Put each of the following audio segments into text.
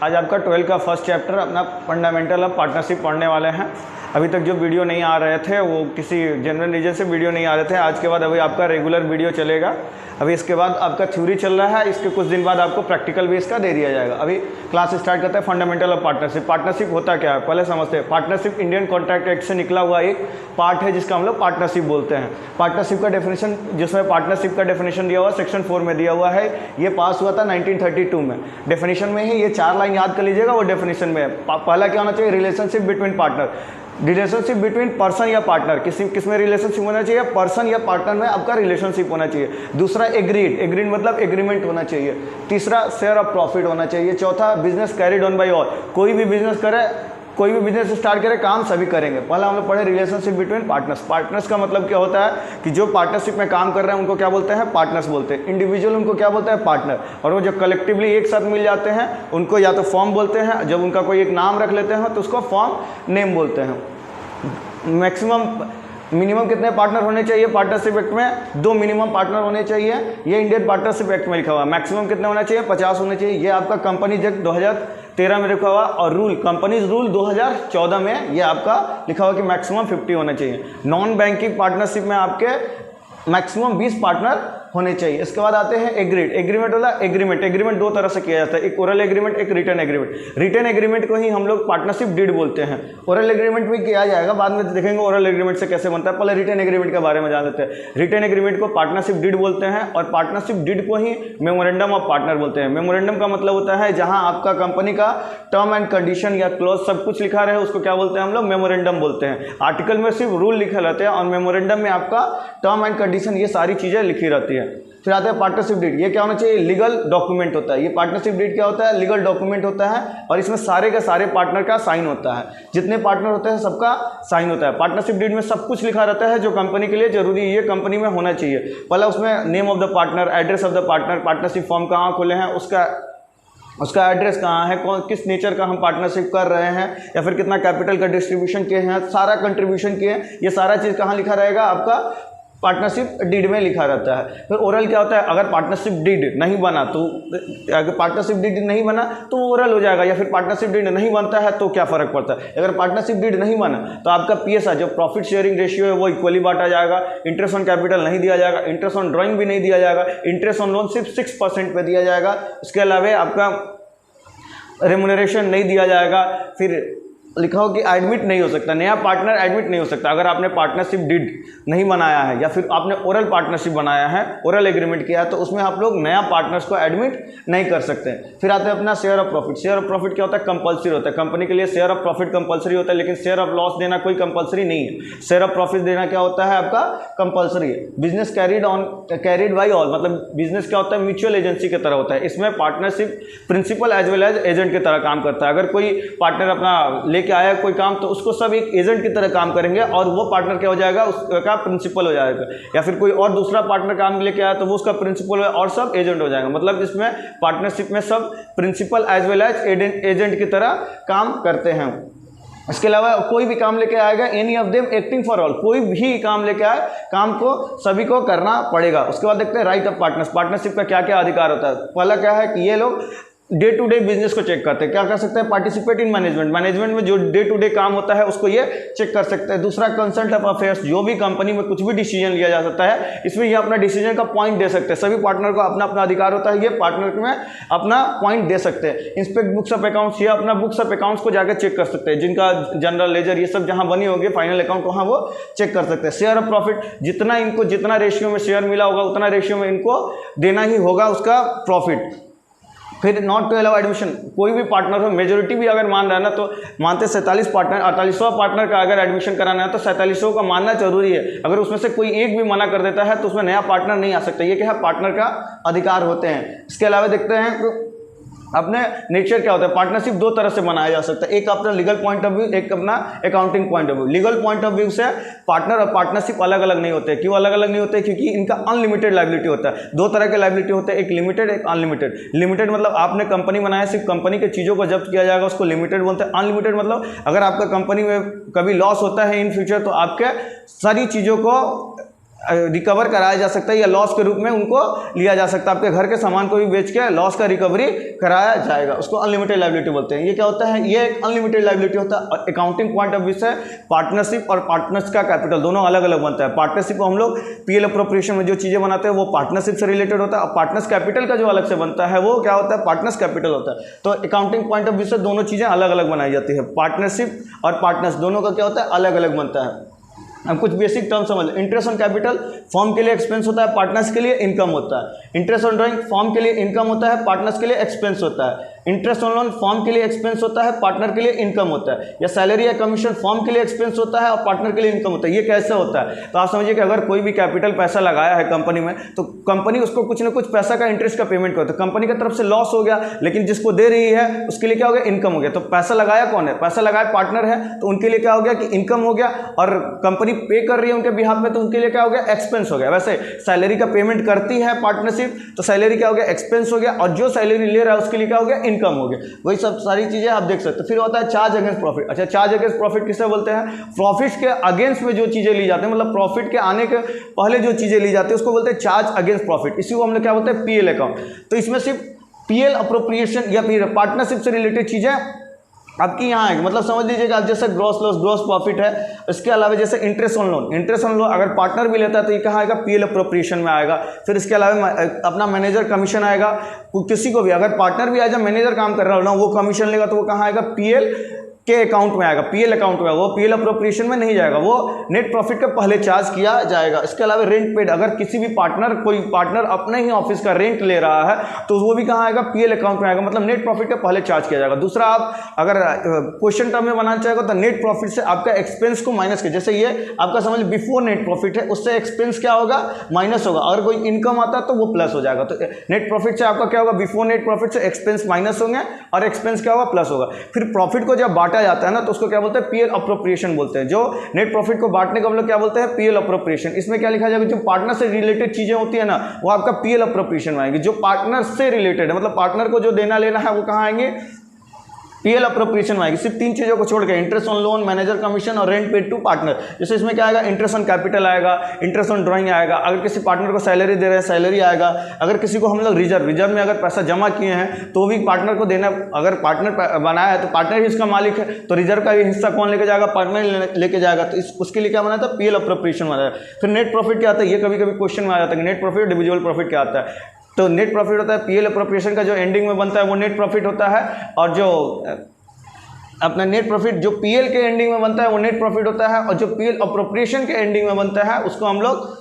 आज आपका 12 का फर्स्ट चैप्टर अपना फंडामेंटल ऑफ पार्टनरशिप पढ़ने वाले हैं। अभी तक जो वीडियो नहीं आ रहे थे वो किसी जनरल रीजन से वीडियो नहीं आ रहे थे। आज के बाद अभी आपका रेगुलर वीडियो चलेगा। अभी इसके बाद आपका थ्योरी चल रहा है, इसके कुछ दिन बाद आपको प्रैक्टिकल भी इसका दे दिया जाएगा। अभी क्लास स्टार्ट करते हैं फंडामेंटल ऑफ पार्टनरशिप। पार्टनरशिप होता क्या है पहले समझते हैं। पार्टनरशिप इंडियन कॉन्ट्रैक्ट एक्ट से निकला हुआ एक पार्ट है जिसका हम लोग पार्टनरशिप बोलते हैं। पार्टनरशिप का डेफिनेशन, जिसमें पार्टनरशिप का डेफिनेशन दिया हुआ सेक्शन 4 में दिया हुआ है। ये पास हुआ था 1932 में। डेफिनेशन में ही ये 4 लाइन याद कर लीजिएगा, वो डेफिनेशन में है। पहला क्या होना चाहिए, relationship between partner, relationship between person या पार्टनर, किस में रिलेशनशिप होना चाहिए, पर्सन या पार्टनर में आपका रिलेशनशिप होना चाहिए। दूसरा एग्रीड मतलब एग्रीमेंट होना चाहिए। तीसरा शेयर ऑफ प्रॉफिट होना चाहिए। चौथा business carried on by all, कोई भी बिजनेस करे, कोई भी बिजनेस स्टार्ट करे, काम सभी करेंगे। पहला हम लोग पढ़े रिलेशनशिप बिटवीन पार्टनर्स। पार्टनर्स का मतलब क्या होता है कि जो पार्टनरशिप में काम कर रहे हैं उनको क्या बोलते हैं, पार्टनर्स बोलते हैं। इंडिविजुअल उनको क्या बोलते हैं, पार्टनर। और वो जो कलेक्टिवली एक साथ मिल जाते हैं उनको या तो फॉर्म बोलते हैं, जब उनका कोई एक नाम रख लेते हैं तो उसको फॉर्म नेम बोलते हैं। मिनिमम कितने पार्टनर होने चाहिए पार्टनरशिप एक्ट में, 2 मिनिमम पार्टनर होने चाहिए। ये इंडियन पार्टनरशिप एक्ट में लिखा हुआ है। मैक्सिमम कितने होना चाहिए, 50 होने चाहिए। ये आपका कंपनीज एक्ट 2013 में लिखा हुआ। और कंपनीज रूल 2014 में ये आपका लिखा हुआ कि मैक्सिमम 50 होना चाहिए। नॉन बैंकिंग पार्टनरशिप में आपके मैक्सिमम 20 पार्टनर होने चाहिए। इसके बाद आते हैं एग्रीमेंट वाला। एग्रीमेंट 2 तरह से किया जाता है, एक ओरल एग्रीमेंट, एक रिटन एग्रीमेंट। रिटन एग्रीमेंट को ही हम लोग पार्टनरशिप डीड बोलते हैं। ओरल एग्रीमेंट भी किया जाएगा, बाद में देखेंगे ओरल एग्रीमेंट से कैसे बनता है। पहले रिटन एग्रीमेंट के बारे में जान लेते हैं। रिटन एग्रीमेंट को पार्टनरशिप डीड बोलते हैं और पार्टनरशिप डीड को ही मेमोरेंडम ऑफ पार्टनर बोलते हैं। मेमोरेंडम का मतलब होता है जहां आपका कंपनी का टर्म एंड कंडीशन या क्लॉज सब कुछ लिखा रहे, उसको क्या बोलते हैं हम लोग, मेमोरेंडम बोलते हैं। आर्टिकल में सिर्फ रूल लिखे रहते हैं और मेमोरेंडम में आपका टर्म एंड कंडीशन ये सारी चीजें लिखी रहती है। फिर आते हैं पार्टनरशिप डीड। ये क्या होना चाहिए, लीगल डॉक्यूमेंट होता है। ये पार्टनरशिप डीड क्या होता है, लीगल डॉक्यूमेंट होता है और इसमें सारे के सारे पार्टनर का साइन होता है। जितने पार्टनर होते हैं सबका साइन होता है। पार्टनरशिप डीड में सब कुछ लिखा रहता है जो कंपनी के लिए जरूरी है, ये कंपनी में होना चाहिए। पहले उसमें name of the partner, address of the partner, partnership form कहाँ खोले हैं, उसका एड्रेस कहाँ है, किस नेचर का हम पार्टनरशिप कर रहे हैं, या फिर कितना कैपिटल का डिस्ट्रीब्यूशन किए हैं, सारा कंट्रीब्यूशन किए, ये सारा चीज़ कहाँ लिखा रहेगा, आपका पार्टनरशिप डीड में लिखा रहता है। फिर ओरल क्या होता है, अगर पार्टनरशिप डीड नहीं बना तो, अगर पार्टनरशिप डीड नहीं बना तो ओरल हो जाएगा, या फिर पार्टनरशिप डीड नहीं बनता है तो क्या फ़र्क पड़ता है। अगर पार्टनरशिप डीड नहीं बना तो आपका PSR जो प्रॉफिट शेयरिंग रेशियो है वो इक्वली बांटा जाएगा। इंटरेस्ट ऑन कैपिटल नहीं दिया जाएगा, इंटरेस्ट ऑन ड्राइंग भी नहीं दिया जाएगा, इंटरेस्ट ऑन लोन सिर्फ 6% पे दिया जाएगा। उसके अलावा आपका रेमुनरेशन नहीं दिया जाएगा। फिर लिखा हो कि एडमिट नहीं हो सकता, नया पार्टनर एडमिट नहीं हो सकता। अगर आपने पार्टनरशिप डीड नहीं बनाया है या फिर आपने ओरल पार्टनरशिप बनाया है, ओरल एग्रीमेंट किया है, तो उसमें आप लोग नया पार्टनर्स को एडमिट नहीं कर सकते। फिर आते हैं अपना share of profit. Share of profit क्या होता है, कंपलसरी होता है। कंपनी के लिए शेयर ऑफ प्रॉफिट कंपलसरी होता है, लेकिन शेयर ऑफ लॉस देना कोई कंपलसरी नहीं है। शेयर ऑफ प्रॉफिट देना क्या होता है, आपका कंपलसरी है। बिजनेस कैरिड बाय ऑल, मतलब बिजनेस क्या होता है, म्यूचुअल एजेंसी की तरह होता है। इसमें partnership principal as well as agent की तरह काम करता है। अगर कोई पार्टनर अपना लेके आया कोई काम, तो उसको सब एक एजेंट की तरह काम करेंगे और वो पार्टनर क्या हो जाएगा, उसका प्रिंसिपल हो जाएगा। या फिर कोई और दूसरा पार्टनर काम लेके आया तो वो उसका प्रिंसिपल है और सब एजेंट हो जाएगा। मतलब इसमें पार्टनरशिप में सब principal as well as agent की तरह काम करते हैं। इसके अलावा कोई भी काम लेके आएगा, any of them acting for all, कोई भी काम लेके आए, काम को सभी को करना पड़ेगा। उसके बाद देखते हैं राइट ऑफ पार्टनर्स। पार्टनरशिप का क्या क्या अधिकार होता है। पहला क्या है कि ये लोग डे टू डे बिजनेस को चेक करते हैं। क्या कर सकते हैं, पार्टिसिपेट इन मैनेजमेंट में जो डे टू डे काम होता है उसको ये चेक कर सकते हैं। दूसरा कंसल्ट ऑफ अफेयर्स, जो भी कंपनी में कुछ भी डिसीजन लिया जा सकता है, इसमें ये अपना डिसीजन का पॉइंट दे सकते हैं। सभी पार्टनर को अपना अपना अधिकार होता है, ये पार्टनर में अपना पॉइंट दे सकते हैं। इंस्पेक्ट बुक्स ऑफ अकाउंट्स, ये अपना बुक्स ऑफ अकाउंट्स को जाकर चेक कर सकते हैं। जिनका जनरल लेजर ये सब जहां बनी होगी, फाइनल अकाउंट वहां वो चेक कर सकते हैं। शेयर ऑफ प्रॉफिट, जितना रेशियो में शेयर मिला होगा उतना रेशियो में इनको देना ही होगा उसका प्रॉफिट। फिर नॉट टू अलाउ एडमिशन, कोई भी पार्टनर हो, मेजोरिटी भी अगर मान रहा है ना, तो मानते 47 पार्टनर, 48वां पार्टनर का अगर एडमिशन कराना है तो 47 का मानना जरूरी है। अगर उसमें से कोई एक भी मना कर देता है तो उसमें नया पार्टनर नहीं आ सकता। ये क्या है, पार्टनर का अधिकार होते हैं। इसके अलावा देखते हैं अपने नेचर क्या होता है। पार्टनरशिप 2 तरह से बनाया जा सकता है, एक अपना लीगल पॉइंट ऑफ व्यू, एक अपना accounting point of view. Legal point of view से पार्टनर और पार्टनरशिप अलग अलग नहीं होते। क्यों अलग अलग नहीं होते, क्योंकि इनका अनलिमिटेड लायबिलिटी होता है। 2 तरह के लायबिलिटी होते हैं, एक लिमिटेड, एक अनलिमिटेड। लिमिटेड मतलब आपने कंपनी बनाया, सिर्फ कंपनी की चीज़ों को जब्त किया जाएगा, उसको लिमिटेड बोलते हैं। अनलिमिटेड मतलब अगर आपका कंपनी में कभी लॉस होता है इन फ्यूचर, तो आपके सारी चीज़ों को रिकवर कराया जा सकता है या लॉस के रूप में उनको लिया जा सकता है। आपके घर के सामान को भी बेच के लॉस का रिकवरी कराया जाएगा, उसको अनलिमिटेड लायबिलिटी बोलते हैं। ये क्या होता है, ये एक अनलिमिटेड लायबिलिटी होता है। और अकाउंटिंग पॉइंट ऑफ व्यू से पार्टनरशिप और पार्टनर्स का कैपिटल दोनों अलग अलग बनता है। पार्टनरशिप को हम लोग पीएल अप्रोप्रिएशन में जो चीज़ें बनाते हैं वो पार्टनरशिप से रिलेटेड होता है, और पार्टनर्स कैपिटल का जो अलग से बनता है वो क्या होता है, पार्टनर्स कैपिटल होता है। तो अकाउंटिंग पॉइंट ऑफ व्यू से दोनों चीज़ें अलग अलग बनाई जाती है। पार्टनरशिप और पार्टनर्स दोनों का क्या होता है, अलग अलग बनता है। अब कुछ बेसिक टर्म समझ लें। इंटरेस्ट ऑन कैपिटल फॉर्म के लिए एक्सपेंस होता है, पार्टनर्स के लिए इनकम होता है। इंटरेस्ट ऑन ड्राइंग फॉर्म के लिए इनकम होता है, पार्टनर्स के लिए एक्सपेंस होता है। इंटरेस्ट ऑन लोन फॉर्म के लिए एक्सपेंस होता है, पार्टनर के लिए इनकम होता है। या सैलरी या कमीशन फॉर्म के लिए एक्सपेंस होता है और पार्टनर के लिए इनकम होता है। ये कैसे होता है, तो आप समझिए कि अगर कोई भी कैपिटल पैसा लगाया है कंपनी में, तो कंपनी उसको कुछ ना कुछ पैसा का इंटरेस्ट का पेमेंट करता है। कंपनी की तरफ से लॉस हो गया, लेकिन जिसको दे रही है उसके लिए क्या हो गया, इनकम हो गया। तो पैसा लगाया कौन है, पैसा लगाया पार्टनर है, तो उनके लिए क्या हो गया कि इनकम हो गया, और कंपनी पे कर रही है उनके बिहाफ में, तो उनके लिए क्या हो गया, एक्सपेंस हो गया। वैसे सैलरी का पेमेंट करती है पार्टनरशिप, तो सैलरी क्या हो गया, एक्सपेंस हो गया, और जो सैलरी ले रहा है उसके लिए क्या हो गया, इनकम हो गया। वही सब सारी चीजें आप देख सकते हैं। फिर होता है चार्ज अगेंस्ट प्रॉफिट। अच्छा, चार्ज अगेंस्ट प्रॉफिट किसे बोलते हैं, प्रॉफिट के अगेंस्ट में जो चीजें ली जाती हैं, मतलब प्रॉफिट के आने के पहले जो चीजें ली जाती है उसको बोलते हैं चार्ज अगेंस्ट प्रॉफिट। इसी को हम लोग क्या बोलते हैं, पीएल अकाउंट। तो इसमें सिर्फ पीएल अप्रोप्रिएशन या फिर पार्टनरशिप से रिलेटेड चीजें आपकी यहाँ आएगी। मतलब समझ लीजिएगा आप जैसे ग्रॉस लॉस ग्रॉस प्रॉफिट है, इसके अलावा जैसे interest on loan, interest on loan अगर पार्टनर भी लेता है तो ये कहाँ आएगा, पीएल अप्रोप्रिएशन में आएगा। फिर इसके अलावा अपना मैनेजर कमीशन आएगा। किसी को भी अगर पार्टनर भी आएगा, मैनेजर काम कर रहा हो ना, वो कमीशन लेगा तो वो कहाँ आएगा, पीएल के अकाउंट में आएगा, पीएल अकाउंट में। वो पीएल अप्रोप्रिएशन में नहीं जाएगा, वो नेट प्रॉफिट का पहले चार्ज किया जाएगा। इसके अलावा रेंट पेड, अगर किसी भी पार्टनर कोई पार्टनर अपने ही ऑफिस का रेंट ले रहा है तो वो भी कहाँ आएगा, पीएल अकाउंट में आएगा, मतलब नेट प्रॉफिट का पहले चार्ज किया जाएगा। दूसरा, आप अगर क्वेश्चन टर्म में बनाना चाहेगा तो नेट प्रॉफिट से आपका एक्सपेंस को माइनस किया। जैसे ये आपका समझ बिफोर नेट प्रॉफिट है, उससे एक्सपेंस क्या होगा, माइनस होगा। अगर कोई इनकम आता है तो वो प्लस हो जाएगा। तो नेट प्रॉफिट से आपका क्या होगा, बिफोर नेट प्रॉफिट से एक्सपेंस माइनस होंगे और एक्सपेंस क्या होगा, प्लस होगा। फिर प्रॉफिट को जब बांटा जाता है ना तो उसको क्या बोलते हैं, पीएल अप्रोप्रिएशन बोलते हैं। जो नेट प्रॉफिट को बांटने को हम लोग क्या बोलते हैं, पीएल अप्रोप्रिएशन। इसमें क्या लिखा जाएगा, जो पार्टनर से रिलेटेड चीजें होती है ना वो आपका पीएल अप्रोप्रिएशन में आएंगे। जो पार्टनर से रिलेटेड है, मतलब पार्टनर को जो देना लेना है वो कहाँ आएंगे, पीएल अप्रोप्रिएशन में आएगी। सिर्फ तीन चीजों को छोड़ के, interest on loan, manager commission और रेंट पेड टू पार्टनर। जैसे इसमें क्या आएगा, इंटरेस्ट ऑन कैपिटल आएगा, इंटरेस्ट ऑन ड्राइंग आएगा। अगर किसी पार्टनर को सैलरी दे रहे हैं, सैलरी आएगा। अगर किसी को हम लोग रिजर्व में अगर पैसा जमा किए हैं तो भी पार्टनर को देना। अगर पार्टनर बनाया है तो पार्टनर ही इसका मालिक है, तो रिजर्व का हिस्सा कौन लेके जाएगा, पार्टनर लेके जाएगा। तो उसके लिए क्या बना था, पीएल अप्रोप्रिएशन बना है। फिर नेट प्रॉफिट क्या आता है, ये कभी कभी क्वेश्चन में आ जाता है कि नेट प्रॉफिट डिविजिबल प्रॉफिट क्या आता है। तो नेट प्रॉफिट होता है पीएल अप्रोप्रिएशन का जो एंडिंग में बनता है वो नेट प्रॉफिट होता है, और जो अपना नेट प्रॉफिट जो पीएल के एंडिंग में बनता है वो नेट प्रॉफिट होता है, और जो पीएल अप्रोप्रिएशन के एंडिंग में बनता है उसको हम लोग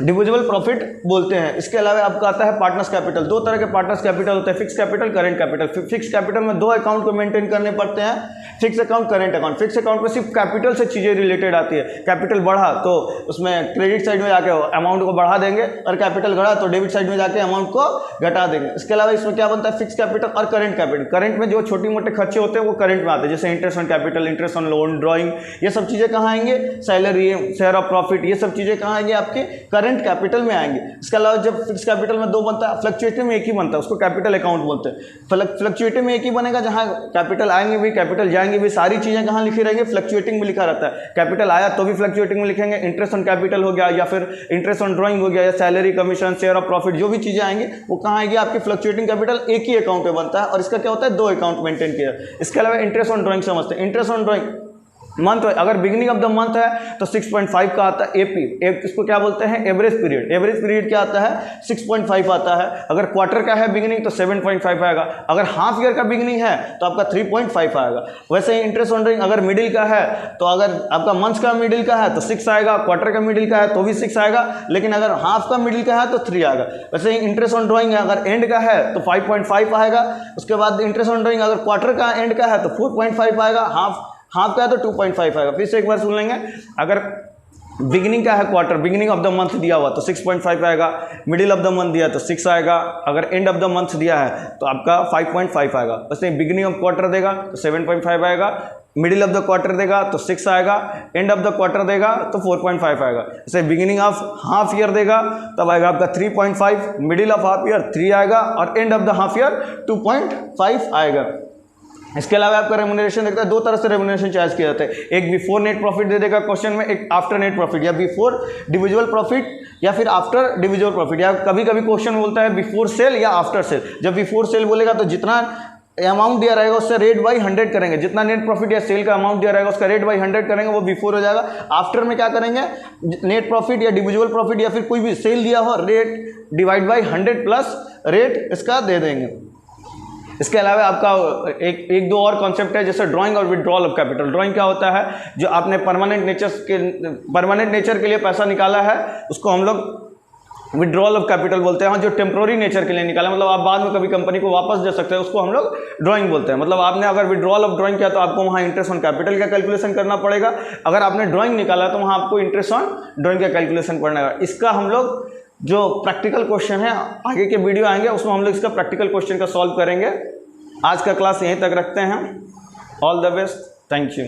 डिविजिबल प्रॉफिट बोलते हैं। इसके अलावा आपका आता है पार्टनर्स कैपिटल। दो तरह के पार्टनर्स कैपिटल होते हैं, fix capital, current capital. Fix capital में दो अकाउंट को मेंटेन करने पड़ते हैं, fix account, current account. Fix account में सिर्फ कैपिटल से चीज़ें रिलेटेड आती है। कैपिटल बढ़ा तो उसमें क्रेडिट साइड में जाके अमाउंट को बढ़ा देंगे, और कैपिटल घटा तो डेबिट साइड में जाके अमाउंट को घटा देंगे। इसके अलावा इसमें क्या बनता है, फिक्स कैपिटल और करंट कैपिटल। करंट में जो छोटी मोटे खर्चे होते हैं वो करंट में आते हैं, जैसे interest on capital, interest on loan, drawing, ये सब चीज़ें कहाँ आएंगे, सैलरी, शेयर ऑफ प्रॉफिट, ये सब चीज़ें कहाँ आएंगे, आपके करंट कैपिटल में आएंगे। इसके अलावा जब फिक्स कैपिटल में दो बनता है, फ्लक्चुएटिव में एक ही बनता है, उसको कैपिटल अकाउंट बोलते हैं। फ्लक्चुएटिव में एक ही बनेगा, जहां कैपिटल आएंगे भी, कैपिटल जाएंगे भी, सारी चीजें कहां लिखी रहेंगी, फ्लक्चुएटिंग में लिखा रहता है। कैपिटल आया तो भी फ्लक्चुएटिंग में लिखेंगे। इंटरेस्ट ऑन कैपिटल हो गया, या फिर इंटरेस्ट ऑन ड्राइंग हो गया, या salary, commission, share of profit, जो भी चीजें आएंगी वो कहां आएगी, आपकी फ्लक्चुएटिंग कैपिटल एक ही अकाउंट में बनता है, और इसका क्या होता है, दो अकाउंट मेंटेन किया। इसके अलावा इंटरेस्ट ऑन ड्राइंग समझते हैं। इंटरेस्ट ऑन ड्राइंग मंथ, अगर बिगिनिंग ऑफ द मंथ है तो 6.5 का आता है एपी। इसको क्या बोलते हैं, एवरेज पीरियड। एवरेज पीरियड क्या आता है, 6.5 आता है। अगर क्वार्टर का है बिगिनिंग तो 7.5 आएगा। अगर हाफ ईयर का बिगिनिंग है तो आपका 3.5 आएगा। वैसे ही इंटरेस्ट ऑन ड्राइंग अगर मिडिल का है तो अगर आपका मंथ का मिडिल का है तो 6 आएगा, क्वार्टर का मिडिल का है तो भी 6 आएगा, लेकिन अगर हाफ का मिडिल का है तो 3 आएगा। वैसे ही इंटरेस्ट ऑन ड्राइंग अगर एंड का है तो 5.5 आएगा। उसके बाद इंटरेस्ट ऑन ड्राइंग अगर क्वार्टर का एंड का है तो 4.5 आएगा, हाफ का है तो 2.5 आएगा। फिर से एक बार सुन लेंगे, अगर बिगिनिंग का है quarter, beginning of the month दिया हुआ तो 6.5 आएगा, मिडिल ऑफ द मंथ दिया तो 6 आएगा, अगर एंड ऑफ द मंथ दिया है तो आपका 5.5 आएगा। वैसे बिगिनिंग ऑफ क्वार्टर देगा तो 7.5 आएगा, मिडिल ऑफ द क्वार्टर देगा तो 6 आएगा, एंड ऑफ द क्वार्टर देगा तो 4.5 आएगा। जैसे बिगिनिंग ऑफ हाफ ईयर देगा तब आएगा आपका 3.5, मिडिल ऑफ हाफ ईयर 3 आएगा, और end of the half year 2.5 आएगा। इसके अलावा आपका रेम्यूनरेशन देखता है, दो तरह से रेम्यूनरेशन चार्ज किया जाता है, एक बिफोर नेट प्रॉफिट दे देगा क्वेश्चन में, एक आफ्टर नेट प्रॉफिट, या बिफोर डिविजुअल प्रॉफिट या फिर आफ्टर डिविजुअल प्रॉफिट, या कभी कभी क्वेश्चन बोलता है बिफोर सेल या आफ्टर सेल। जब बिफोर सेल बोलेगा तो जितना अमाउंट दिया रहेगा उससे रेट बाई 100 करेंगे, जितना नेट प्रॉफिट या सेल का अमाउंट दिया रहेगा उसका रेट बाई 100 करेंगे, वो बिफोर हो जाएगा। आफ्टर में क्या करेंगे, नेट प्रॉफिट या डिविजुअल प्रॉफिट या फिर कोई भी सेल दिया हो, rate divide by 100 plus rate इसका दे देंगे। इसके अलावा आपका एक दो और कॉन्सेप्ट है, जैसे ड्राइंग और विड्रॉल ऑफ कैपिटल। ड्राइंग क्या होता है, जो आपने परमानेंट नेचर के लिए पैसा निकाला है उसको हम लोग विड्रॉल ऑफ कैपिटल बोलते हैं। जो टेम्प्रोरी नेचर के लिए निकाला, मतलब आप बाद में कभी कंपनी को वापस दे सकते हैं, उसको हम लोग ड्राइंग बोलते हैं। मतलब आपने अगर विड्रॉल ऑफ ड्राइंग किया तो आपको वहाँ इंटरेस्ट ऑन कैपिटल का कैलकुलेशन करना पड़ेगा, अगर आपने ड्राइंग निकाला तो वहाँ आपको इंटरेस्ट ऑन ड्राइंग का कैलकुलेशन करना है। इसका हम लोग जो प्रैक्टिकल क्वेश्चन है, आगे के वीडियो आएंगे उसमें हम लोग इसका प्रैक्टिकल क्वेश्चन का सॉल्व करेंगे। आज का क्लास यहीं तक रखते हैं। All the best, thank you.